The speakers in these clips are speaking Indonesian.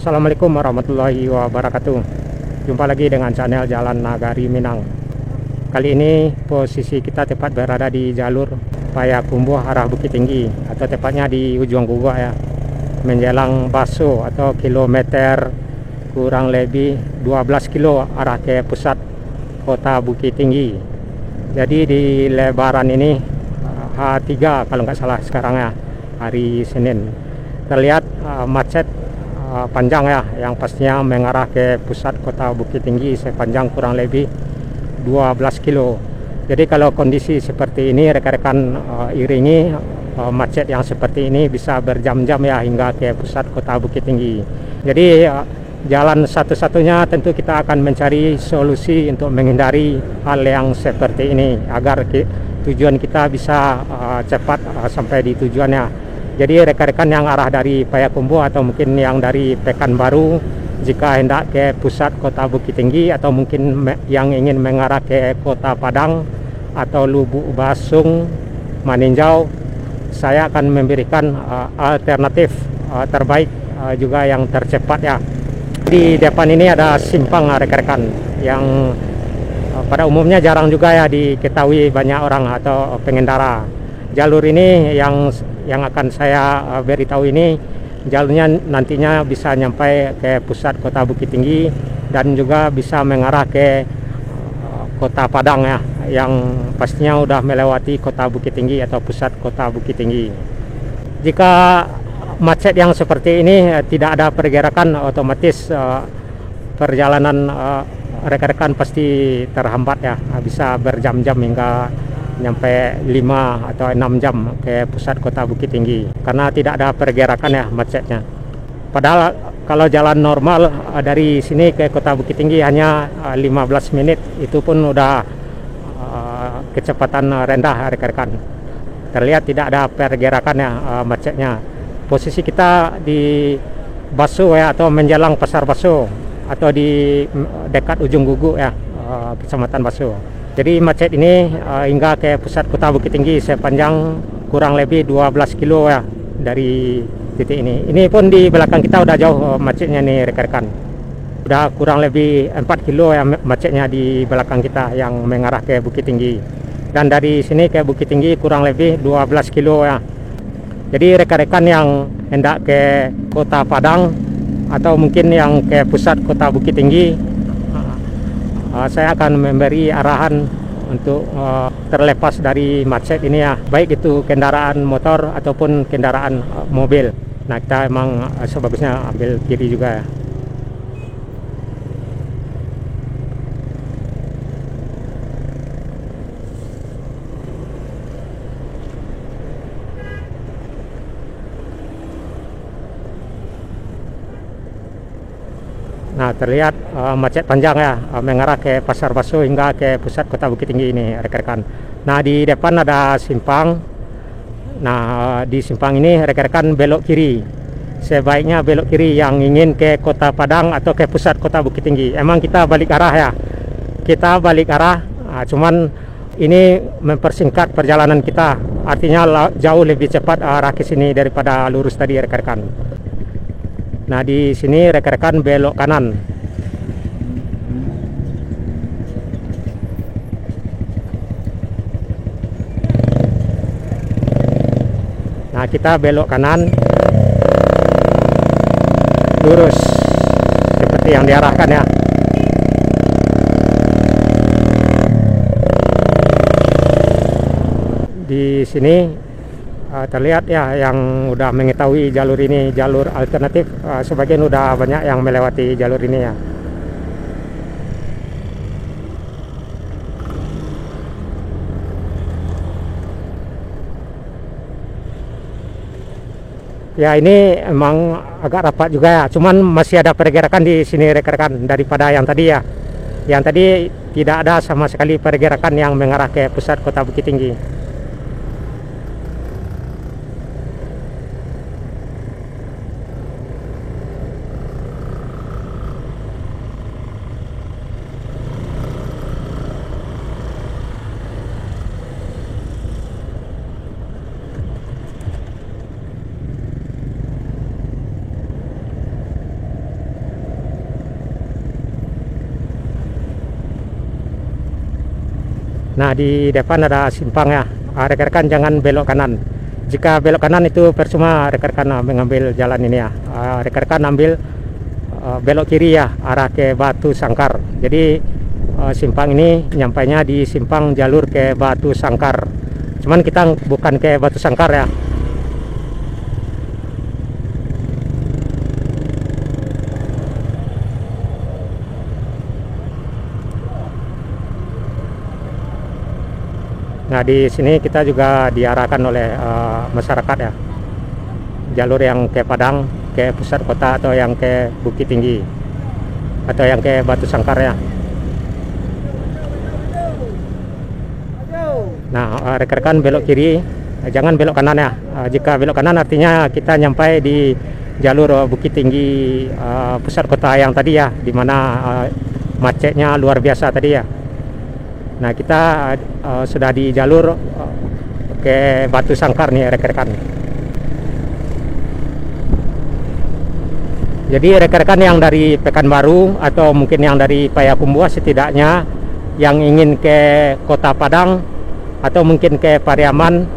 Assalamualaikum warahmatullahi wabarakatuh. Jumpa lagi dengan channel Jalan Nagari Minang. Kali ini posisi kita tepat berada di jalur Payakumbuh arah Bukit Tinggi, atau tepatnya di ujung Guguk ya, menjelang Baso atau kilometer kurang lebih 12 kilo arah ke pusat kota Bukit Tinggi. Jadi di lebaran ini H3 kalau nggak salah sekarang ya, hari Senin, terlihat macet panjang ya, yang pastinya mengarah ke pusat kota Bukit Tinggi sepanjang kurang lebih 12 kilo. Jadi kalau kondisi seperti ini, rekan-rekan iringi macet yang seperti ini bisa berjam-jam ya hingga ke pusat kota Bukit Tinggi. Jadi jalan satu-satunya tentu kita akan mencari solusi untuk menghindari hal yang seperti ini agar tujuan kita bisa cepat sampai di tujuannya. Jadi rekan-rekan yang arah dari Payakumbuh atau mungkin yang dari Pekanbaru, jika hendak ke pusat kota Bukit Tinggi atau mungkin yang ingin mengarah ke kota Padang atau Lubuk Basung, Maninjau, saya akan memberikan alternatif terbaik juga yang tercepat ya. Di depan ini ada simpang rekan-rekan yang pada umumnya jarang juga ya diketahui banyak orang atau pengendara. Jalur ini yang akan saya beritahu ini, jalurnya nantinya bisa nyampai ke pusat kota Bukit Tinggi dan juga bisa mengarah ke kota Padang ya, yang pastinya udah melewati kota Bukit Tinggi atau pusat kota Bukit Tinggi. Jika macet yang seperti ini tidak ada pergerakan, otomatis perjalanan rekan-rekan pasti terhambat ya, bisa berjam-jam hingga nyampe 5 atau 6 jam ke pusat kota Bukit Tinggi karena tidak ada pergerakan ya macetnya. Padahal kalau jalan normal dari sini ke kota Bukit Tinggi hanya 15 menit, itu pun udah kecepatan rendah rekan-rekan. Terlihat tidak ada pergerakan ya macetnya. Posisi kita di Baso ya, atau menjelang Pasar Baso atau di dekat ujung Guguk ya, Kecamatan Baso. Jadi macet ini hingga ke pusat kota Bukit Tinggi sepanjang kurang lebih 12 kilo ya dari titik ini. Ini pun di belakang kita udah jauh macetnya nih rekan-rekan. Udah kurang lebih 4 kilo ya macetnya di belakang kita yang mengarah ke Bukit Tinggi. Dan dari sini ke Bukit Tinggi kurang lebih 12 kilo ya. Jadi rekan-rekan yang hendak ke kota Padang atau mungkin yang ke pusat kota Bukit Tinggi, saya akan memberi arahan untuk terlepas dari macet ini ya, baik itu kendaraan motor ataupun kendaraan mobil. Nah, kita emang sebagusnya ambil kiri juga ya. Nah, terlihat macet panjang ya, mengarah ke Pasar Baso hingga ke pusat kota Bukit Tinggi ini rekan-rekan. Nah, di depan ada simpang. Nah, di simpang ini rekan-rekan belok kiri. Sebaiknya belok kiri yang ingin ke kota Padang atau ke pusat kota Bukit Tinggi. Emang kita balik arah ya, kita balik arah, cuman ini mempersingkat perjalanan kita, artinya jauh lebih cepat arah ke sini daripada lurus tadi rekan-rekan. Nah, di sini rekan-rekan belok kanan. Nah, kita belok kanan, lurus seperti yang diarahkan ya. Di sini terlihat ya yang udah mengetahui jalur ini, jalur alternatif, sebagian udah banyak yang melewati jalur ini ya. Ya, ini emang agak rapat juga ya, cuman masih ada pergerakan di sini rekan-rekan daripada yang tadi ya. Yang tadi tidak ada sama sekali pergerakan yang mengarah ke pusat kota Bukit Tinggi. Nah, di depan ada simpang ya. Rekan-rekan jangan belok kanan. Jika belok kanan itu percuma rekan-rekan mengambil jalan ini ya. Rekan-rekan ambil belok kiri ya, arah ke Batu Sangkar. Jadi simpang ini nyampainya di simpang jalur ke Batu Sangkar. Cuman kita bukan ke Batu Sangkar ya. Nah, di sini kita juga diarahkan oleh masyarakat ya, jalur yang ke Padang, ke pusat kota, atau yang ke Bukit Tinggi, atau yang ke Batu Sangkar ya. Nah, rekan-rekan belok kiri, jangan belok kanan ya. Jika belok kanan artinya kita nyampai di jalur Bukit Tinggi pusat kota yang tadi ya, dimana macetnya luar biasa tadi ya. Nah, kita sudah di jalur ke Batu Sangkar nih rekan-rekan. Jadi rekan-rekan yang dari Pekanbaru atau mungkin yang dari Payakumbuh, setidaknya yang ingin ke Kota Padang atau mungkin ke Pariaman,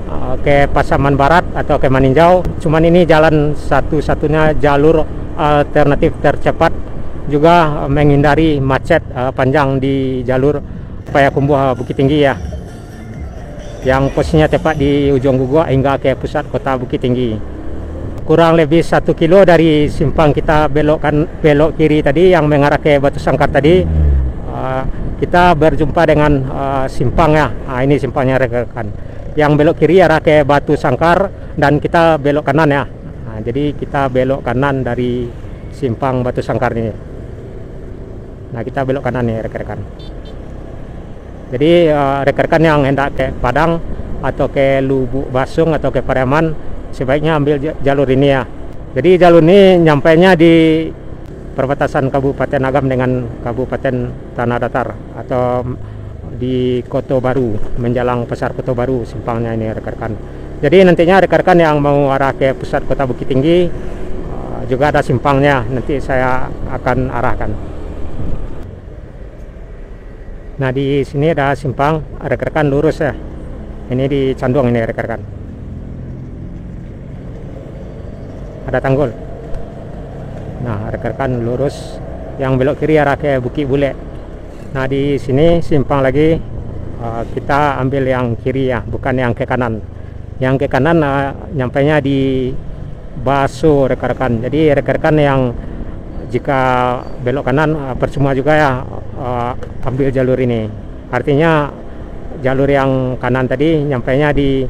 ke Pasaman Barat atau ke Maninjau, cuman ini jalan satu-satunya jalur alternatif tercepat, juga menghindari macet panjang di jalur Payakumbuh Bukit Tinggi ya, yang posisinya tepat di ujung guguk hingga ke pusat kota Bukit Tinggi. Kurang lebih 1 kilo dari simpang kita belok kiri tadi yang mengarah ke Batu Sangkar tadi, kita berjumpa dengan simpang ya. Ini simpangnya rekan-rekan. Yang belok kiri arah ke Batu Sangkar dan kita belok kanan ya. Jadi kita belok kanan dari simpang Batu Sangkar ini. Nah, kita belok kanan nih rekan-rekan. Jadi rekan-rekan yang hendak ke Padang atau ke Lubuk Basung atau ke Pariaman sebaiknya ambil jalur ini ya. Jadi jalur ini nyampainya di perbatasan Kabupaten Agam dengan Kabupaten Tanah Datar atau di Koto Baru, menjelang Pasar Koto Baru simpangnya ini rekan-rekan. Jadi nantinya rekan-rekan yang mau arah ke pusat kota Bukit Tinggi juga ada simpangnya, nanti saya akan arahkan. Nah, di sini ada simpang, rekan-rekan lurus ya. Ini di Canduang ini rekan-rekan. Ada tanggul. Nah, rekan-rekan lurus, yang belok kiri arah ke Bukit Bule. Nah, di sini simpang lagi, kita ambil yang kiri ya, bukan yang ke kanan. Yang ke kanan nyampainya di Baso rekan-rekan. Jadi rekan-rekan yang jika belok kanan percuma juga ya ambil jalur ini. Artinya jalur yang kanan tadi nyampainya di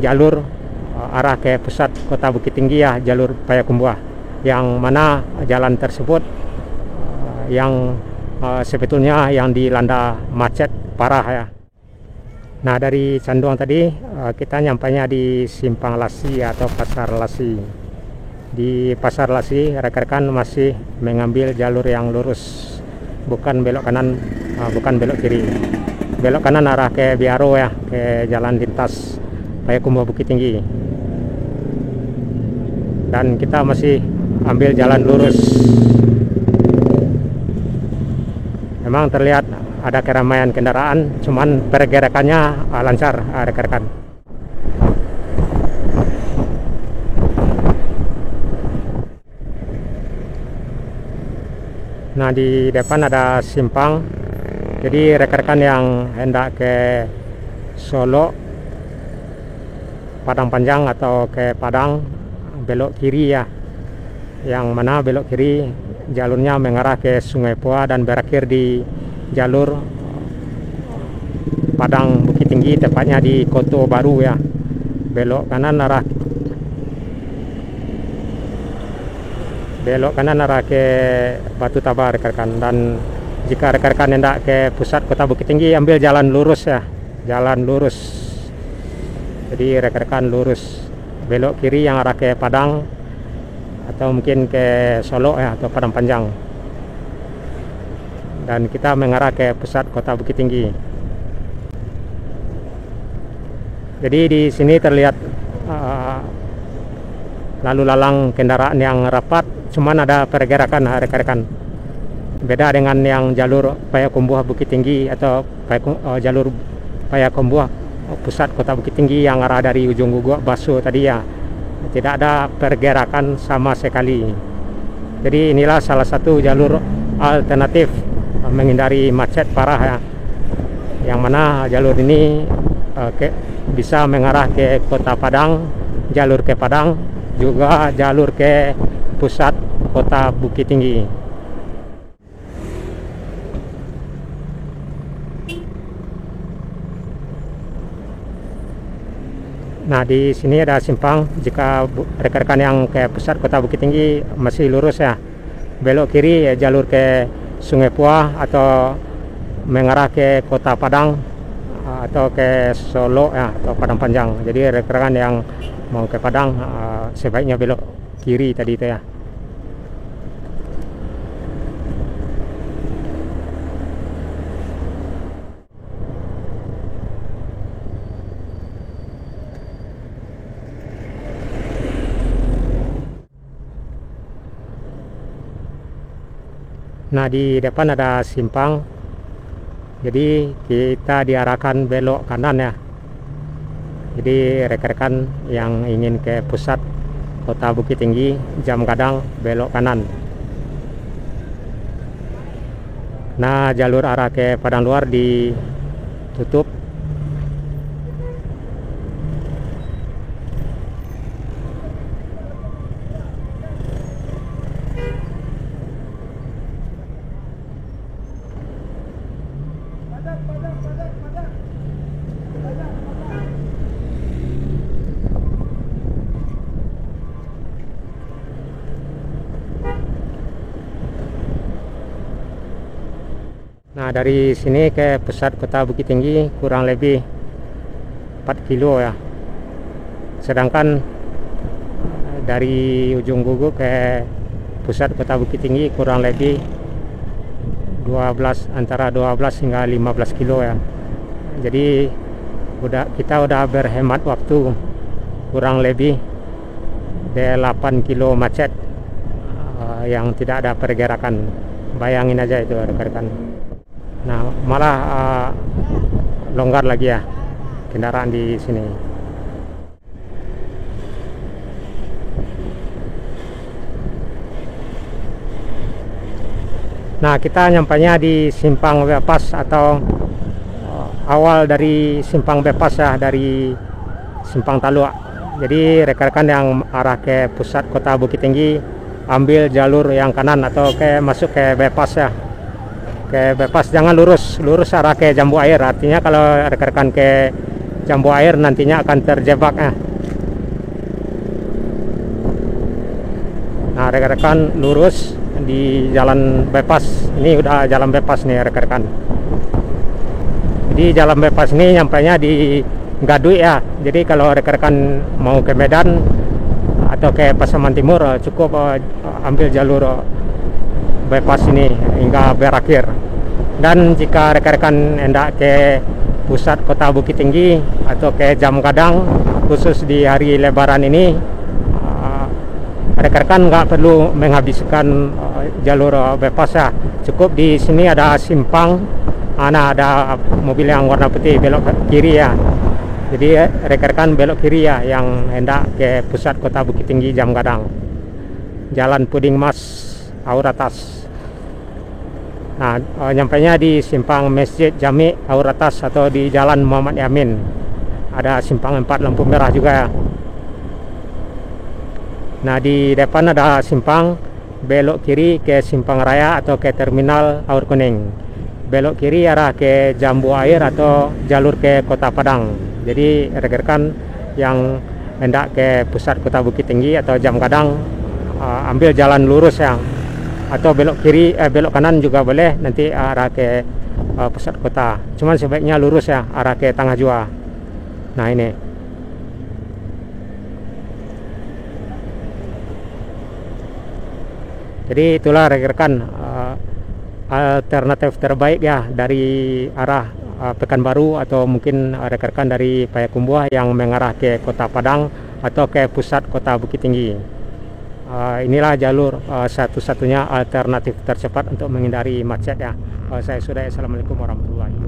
jalur arah ke pusat kota Bukit Tinggi ya, jalur Payakumbuh, yang mana jalan tersebut yang sebetulnya yang dilanda macet parah ya. Nah, dari Canduang tadi kita nyampainya di Simpang Lasi atau Pasar Lasi. Di Pasar Lasi rekan-rekan masih mengambil jalur yang lurus, bukan belok kanan, bukan belok kiri. Belok kanan arah ke Biaro ya, ke jalan lintas Payakumbuh Bukit Tinggi. Dan kita masih ambil jalan lurus. Memang terlihat ada keramaian kendaraan, cuman pergerakannya lancar rekan-rekan. Nah, di depan ada simpang. Jadi rekan-rekan yang hendak ke Solo, Padang Panjang atau ke Padang, belok kiri ya. Yang mana belok kiri jalurnya mengarah ke Sungai Pua dan berakhir di jalur Padang Bukit Tinggi, tepatnya di Koto Baru ya. Belok kanan arah ke Batu Tabar rekan-rekan. Dan jika rekan-rekan hendak ke pusat kota Bukit Tinggi, ambil jalan lurus ya, jalan lurus. Jadi rekan-rekan lurus, belok kiri yang arah ke Padang atau mungkin ke Solo ya, atau Padang Panjang. Dan kita mengarah ke pusat kota Bukit Tinggi. Jadi di sini terlihat lalu lalang kendaraan yang rapat, cuman ada pergerakan rekan-rekan. Beda dengan yang jalur Payakumbuh Bukit Tinggi atau jalur Payakumbuh, pusat kota Bukit Tinggi yang arah dari ujung Guguk Baso tadi ya, tidak ada pergerakan sama sekali. Jadi inilah salah satu jalur alternatif menghindari macet parah ya, yang mana jalur ini bisa mengarah ke kota Padang, jalur ke Padang, juga jalur ke pusat kota Bukit Tinggi. Nah, di sini ada simpang. Jika rekan-rekan yang ke pusat kota Bukit Tinggi masih lurus ya, belok kiri ya, jalur ke Sungai Puah atau mengarah ke kota Padang atau ke Solo ya, atau Padang Panjang. Jadi rekan-rekan yang mau ke Padang sebaiknya belok kiri tadi itu ya. Nah, di depan ada simpang, jadi kita diarahkan belok kanan ya. Jadi rekan-rekan yang ingin ke pusat kota Bukit Tinggi jam kadang belok kanan. Nah, jalur arah ke Padang Luar ditutup. Nah, dari sini ke pusat kota Bukit Tinggi kurang lebih 4 kilo ya. Sedangkan dari ujung Guguk ke pusat kota Bukit Tinggi kurang lebih antara 12 hingga 15 kilo ya. Jadi kita udah berhemat waktu kurang lebih 8 kilo macet yang tidak ada pergerakan. Bayangin aja itu rekan-rekan. Nah, malah longgar lagi ya kendaraan di sini. Nah, kita nyampainya di simpang bypass atau awal dari simpang bypass ya, dari simpang Taluk. Jadi rekan-rekan yang arah ke pusat kota Bukit Tinggi ambil jalur yang kanan atau masuk ke bypass ya. Ke bypass, jangan lurus arah ke Jambu Air. Artinya kalau rekan-rekan ke Jambu Air nantinya akan terjebak ya. Nah, rekan-rekan lurus di jalan bypass. Ini udah jalan bypass nih rekan-rekan. Di jalan bypass ini nyampainya di Gadui ya. Jadi kalau rekan-rekan mau ke Medan atau ke Pasaman Timur cukup ambil jalur bypass ini hingga berakhir. Dan jika rekan-rekan hendak ke pusat kota Bukit Tinggi atau ke jam kadang, khusus di hari Lebaran ini, rekan-rekan nggak perlu menghabiskan jalur bypass ya. Cukup di sini ada simpang, ada mobil yang warna putih belok kiri ya. Jadi rekan-rekan belok kiri ya yang hendak ke pusat kota Bukit Tinggi jam kadang. Jalan Puding Mas, Auratas. Nah, nyampainya di simpang Masjid Jami Auratas atau di Jalan Muhammad Yamin. Ada simpang 4 lampu merah juga ya. Nah, di depan ada simpang, belok kiri ke Simpang Raya atau ke Terminal Aur Kuning. Belok kiri arah ke Jambu Air atau jalur ke Kota Padang. Jadi rekan-rekan yang hendak ke pusat kota Bukit Tinggi atau jam kadang ambil jalan lurus ya. Atau belok kiri, belok kanan juga boleh nanti arah ke pusat kota. Cuman sebaiknya lurus ya, arah ke Tengah Jua. Nah, ini. Jadi itulah rekan-rekan alternatif terbaik ya dari arah Pekanbaru atau mungkin rekan-rekan dari Payakumbuh yang mengarah ke Kota Padang atau ke pusat kota Bukit Tinggi. Inilah jalur satu-satunya alternatif tercepat untuk menghindari macet ya. Saya sudah. Assalamualaikum warahmatullahi wabarakatuh.